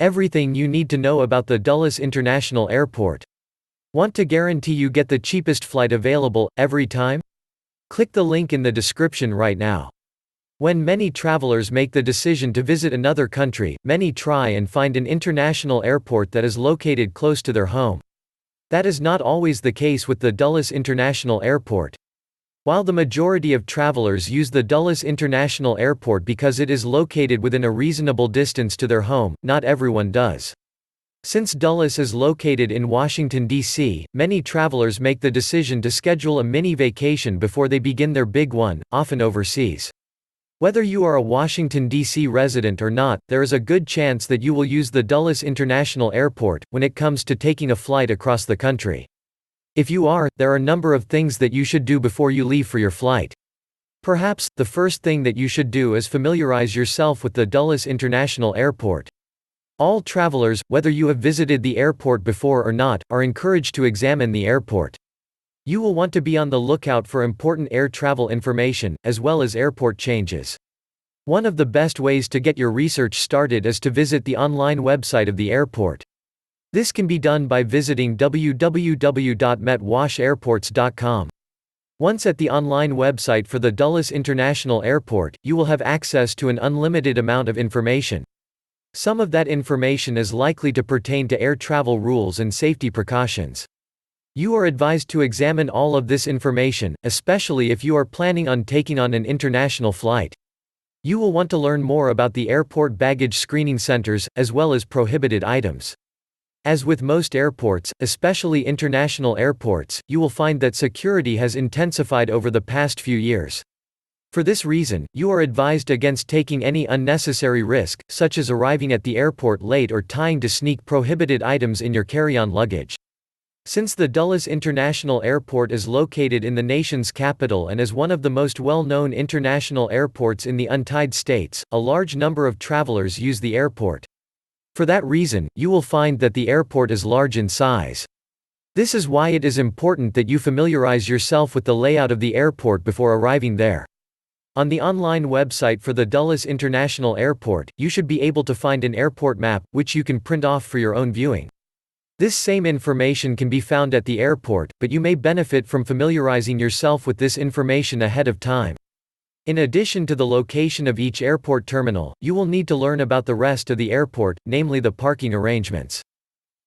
Everything you need to know about the Dulles International Airport. Want to guarantee you get the cheapest flight available, every time? Click the link in the description right now. When many travelers make the decision to visit another country, many try and find an international airport that is located close to their home. That is not always the case with the Dulles International Airport. While the majority of travelers use the Dulles International Airport because it is located within a reasonable distance to their home, not everyone does. Since Dulles is located in Washington, D.C., many travelers make the decision to schedule a mini vacation before they begin their big one, often overseas. Whether you are a Washington, D.C. resident or not, there is a good chance that you will use the Dulles International Airport when it comes to taking a flight across the country. If you are, there are a number of things that you should do before you leave for your flight. Perhaps, the first thing that you should do is familiarize yourself with the Dulles International Airport. All travelers, whether you have visited the airport before or not, are encouraged to examine the airport. You will want to be on the lookout for important air travel information, as well as airport changes. One of the best ways to get your research started is to visit the online website of the airport. This can be done by visiting www.metwashairports.com. Once at the online website for the Dulles International Airport, you will have access to an unlimited amount of information. Some of that information is likely to pertain to air travel rules and safety precautions. You are advised to examine all of this information, especially if you are planning on taking on an international flight. You will want to learn more about the airport baggage screening centers, as well as prohibited items. As with most airports, especially international airports, you will find that security has intensified over the past few years. For this reason, you are advised against taking any unnecessary risk, such as arriving at the airport late or trying to sneak prohibited items in your carry-on luggage. Since the Dulles International Airport is located in the nation's capital and is one of the most well-known international airports in the United States, a large number of travelers use the airport. For that reason, you will find that the airport is large in size. This is why it is important that you familiarize yourself with the layout of the airport before arriving there. On the online website for the Dulles International Airport, you should be able to find an airport map, which you can print off for your own viewing. This same information can be found at the airport, but you may benefit from familiarizing yourself with this information ahead of time. In addition to the location of each airport terminal, you will need to learn about the rest of the airport, namely the parking arrangements.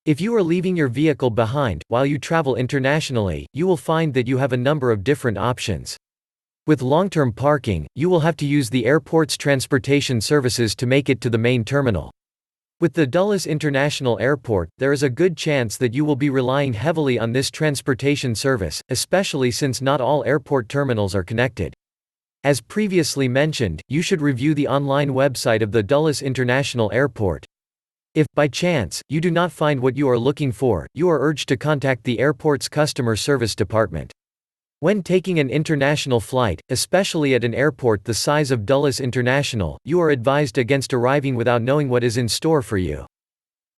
If you are leaving your vehicle behind, while you travel internationally, you will find that you have a number of different options. With long-term parking, you will have to use the airport's transportation services to make it to the main terminal. With the Dulles International Airport, there is a good chance that you will be relying heavily on this transportation service, especially since not all airport terminals are connected. As previously mentioned, you should review the online website of the Dulles International Airport. If, by chance, you do not find what you are looking for, you are urged to contact the airport's customer service department. When taking an international flight, especially at an airport the size of Dulles International, you are advised against arriving without knowing what is in store for you.